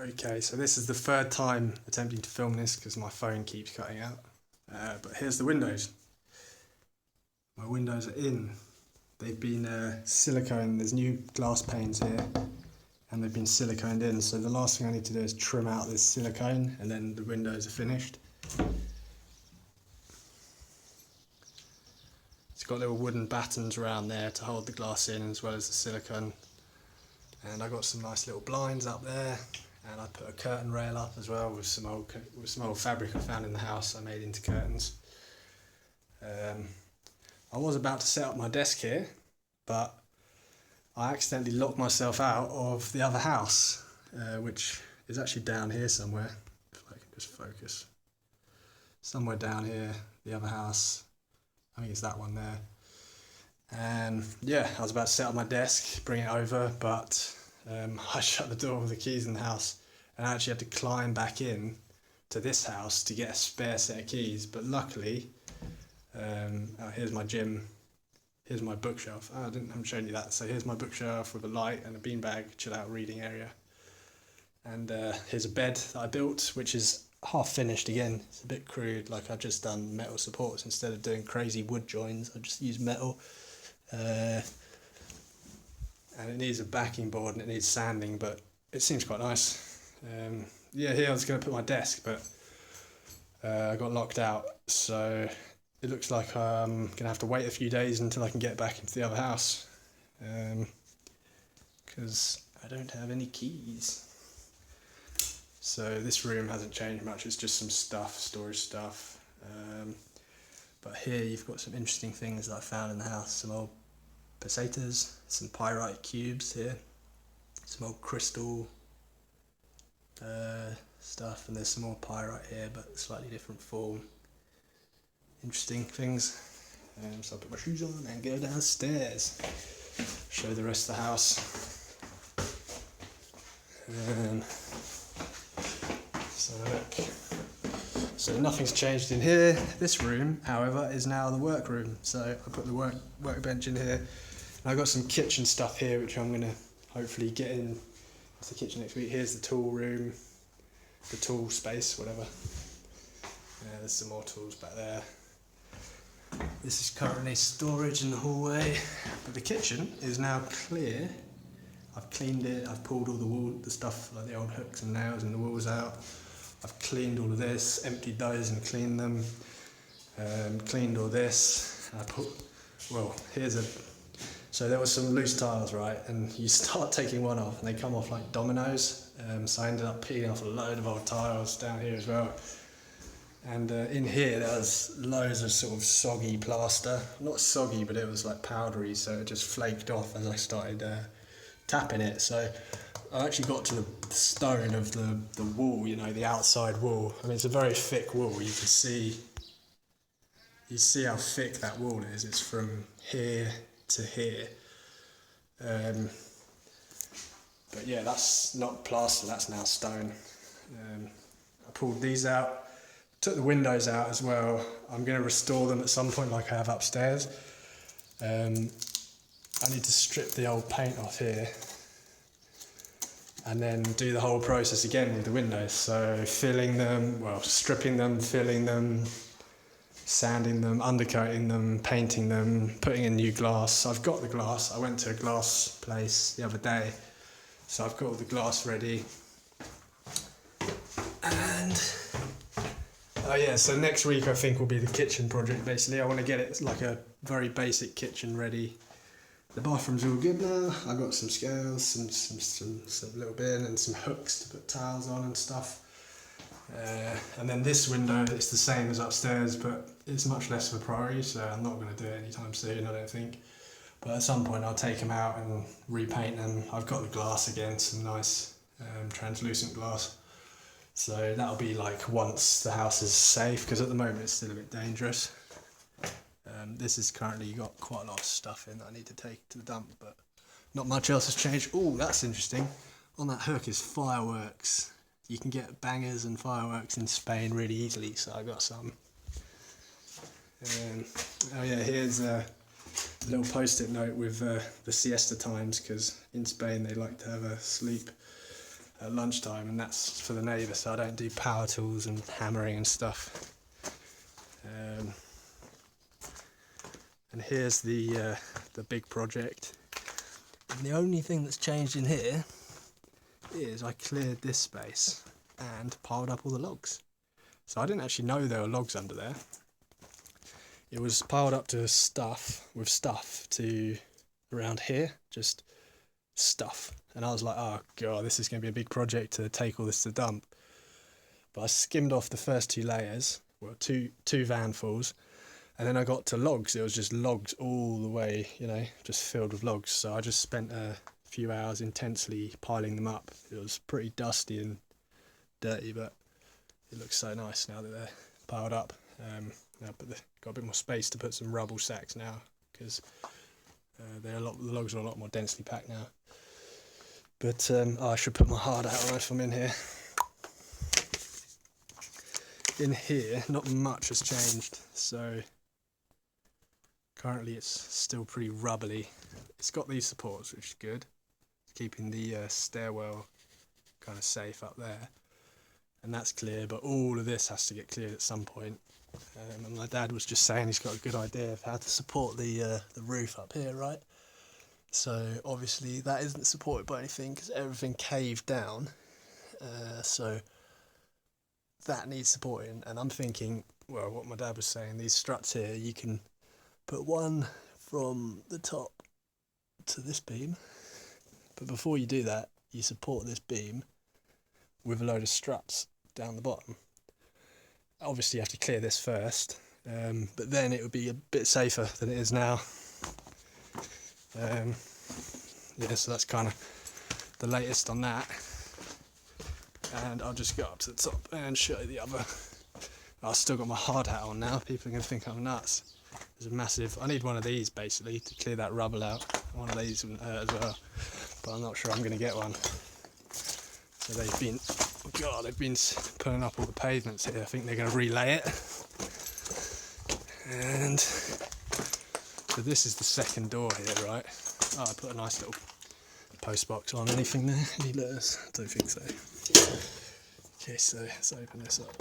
Okay, so this is the third time attempting to film this because my phone keeps cutting out. But here's the windows. My windows are in. They've been silicone. There's new glass panes here, and they've been siliconed in. So the last thing I need to do is trim out this silicone, and then the windows are finished. It's got little wooden battens around there to hold the glass in, as well as the silicone. And I got some nice little blinds up there. And I put a curtain rail up as well with some old fabric I found in the house. I made into curtains. I was about to set up my desk here, but I accidentally locked myself out of the other house, which is actually down here somewhere. If I can just focus. Somewhere down here, the other house. I think it's that one there. And yeah, I was about to set up my desk, bring it over, but I shut the door with the keys in the house, and I actually had to climb back in to this house to get a spare set of keys. But luckily, here's my gym, here's my bookshelf. I haven't shown you that. So here's my bookshelf with a light and a beanbag, chill out reading area. And here's a bed that I built, which is half finished again. It's a bit crude, like I've just done metal supports instead of doing crazy wood joins. I just used metal. And it needs a backing board and it needs sanding, but it seems quite nice. Yeah, here I was going to put my desk, but I got locked out, so it looks like I'm going to have to wait a few days until I can get back into the other house, because I don't have any keys. So this room hasn't changed much, it's just some stuff, storage stuff. But here you've got some interesting things that I found in the house, some old pesetas, some pyrite cubes here, some old crystal stuff, and there's some more pyrite here but slightly different form. Interesting things. So I'll put my shoes on and go downstairs, show the rest of the house. So look, so nothing's changed in here. This room, however, is now the workroom. So I put the workbench in here. And I've got some kitchen stuff here, which I'm going to hopefully get in to the kitchen next week. Here's the tool room, the tool space, whatever. There's some more tools back there. This is currently storage in the hallway, but the kitchen is now clear. I've cleaned it, I've pulled all the stuff, like the old hooks and nails and the walls out. I've cleaned all of this, emptied those and cleaned them. Cleaned all this. So there was some loose tiles, right? And you start taking one off and they come off like dominoes. So I ended up peeling off a load of old tiles down here as well. And in here there was loads of sort of soggy plaster. Not soggy, but it was like powdery, so it just flaked off as I started tapping it. So I actually got to the stone of the wall, you know, the outside wall. I mean, it's a very thick wall. You see how thick that wall is. It's from here to here. But yeah, that's not plaster, that's now stone. I pulled these out, took the windows out as well. I'm going to restore them at some point like I have upstairs. I need to strip the old paint off here and then do the whole process again with the windows. So stripping them, filling them, sanding them, undercoating them, painting them, putting in new glass. I've got the glass. I went to a glass place the other day, so I've got all the glass ready. And so next week I think will be the kitchen project. Basically, I want to get it like a very basic kitchen ready. The bathroom's all good now. I've got some scales, some little bin and some hooks to put towels on and stuff. And then this window, it's the same as upstairs, but it's much less of a priority, so I'm not going to do it anytime soon, I don't think. But at some point I'll take them out and repaint them. I've got the glass again, some nice translucent glass. So that'll be like once the house is safe, because at the moment it's still a bit dangerous. This is currently got quite a lot of stuff in that I need to take to the dump, but not much else has changed. Oh, that's interesting. On that hook is fireworks. You can get bangers and fireworks in Spain really easily, so I got some. Here's a little post-it note with the siesta times, because in Spain they like to have a sleep. at lunchtime, and that's for the neighbour, so I don't do power tools and hammering and stuff. And here's the big project. And the only thing that's changed in here is I cleared this space and piled up all the logs. So I didn't actually know there were logs under there. It was piled up to stuff to around here, just stuff. And I was like, oh god, this is going to be a big project to take all this to dump. But I skimmed off the first 2 layers, well, two vanfuls, and then I got to logs. It was just logs all the way, you know, just filled with logs. So I just spent a few hours intensely piling them up. It was pretty dusty and dirty, but it looks so nice now that they're piled up. Now got a bit more space to put some rubble sacks now, because the logs are a lot more densely packed now. But I should put my hard hat on if I'm in here. In here, not much has changed. So currently it's still pretty rubbly. It's got these supports, which is good, keeping the stairwell kind of safe up there. And that's clear, but all of this has to get cleared at some point. And my dad was just saying he's got a good idea of how to support the roof up here, right? So obviously that isn't supported by anything because everything caved down. So that needs supporting. And I'm thinking, well, what my dad was saying, these struts here, you can put one from the top to this beam. But before you do that, you support this beam with a load of struts down the bottom. Obviously you have to clear this first, but then it would be a bit safer than it is now. Yeah, so that's kind of the latest on that. And I'll just go up to the top and show you the other. I've still got my hard hat on now. People are going to think I'm nuts. There's a massive, I need one of these basically to clear that rubble out. One of these wouldn't hurt as well, but I'm not sure I'm going to get one. So they've been, oh god, they've been putting up all the pavements here. I think they're going to relay it. And so this is the second door here, right? Oh, I put a nice little post box on. Anything there? Any letters? I don't think so. Okay, so let's open this up.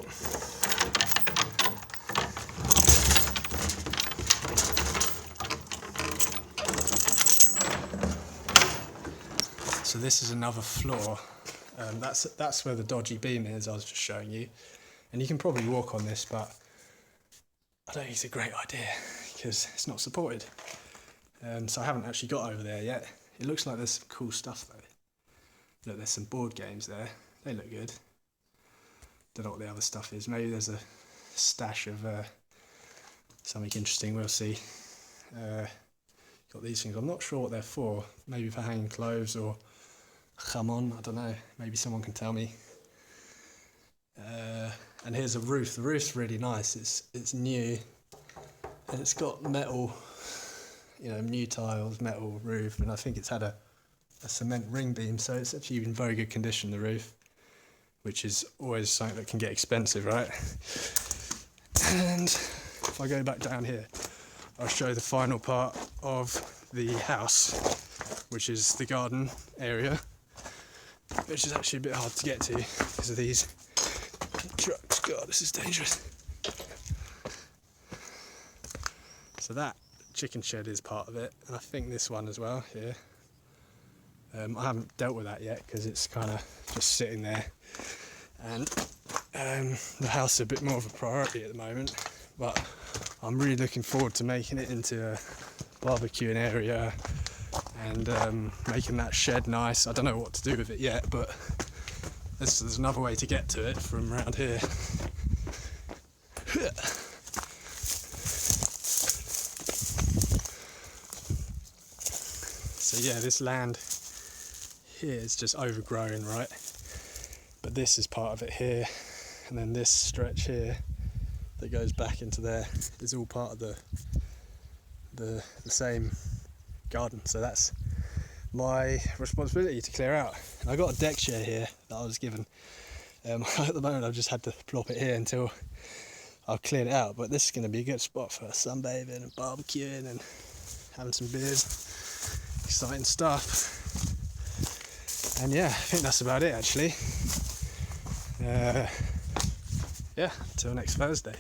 So this is another floor. That's where the dodgy beam is I was just showing you. And you can probably walk on this, but I don't think it's a great idea because it's not supported. So I haven't actually got over there yet. It looks like there's some cool stuff though. Look, there's some board games there. They look good. Don't know what the other stuff is. Maybe there's a stash of something interesting. We'll see. Got these things. I'm not sure what they're for. Maybe for hanging clothes or jamon. I don't know. Maybe someone can tell me. And here's a roof. The roof's really nice. It's new, and it's got metal. You know, new tiles, metal roof, and I think it's had a cement ring beam, so it's actually in very good condition, the roof, which is always something that can get expensive, right? And if I go back down here, I'll show the final part of the house, which is the garden area, which is actually a bit hard to get to because of these trucks. God, this is dangerous. So that chicken shed is part of it, and I think this one as well here. I haven't dealt with that yet because it's kind of just sitting there, and the house is a bit more of a priority at the moment, but I'm really looking forward to making it into a barbecuing area and making that shed nice. I don't know what to do with it yet, but there's another way to get to it from around here. So yeah, this land here is just overgrown, right? But this is part of it here, and then this stretch here that goes back into there is all part of the same garden. So that's my responsibility to clear out. And I got a deck chair here that I was given. At the moment I've just had to plop it here until I've cleared it out, but this is going to be a good spot for sunbathing and barbecuing and having some beers. Exciting stuff. And yeah, I think that's about it actually. Yeah, till next Thursday.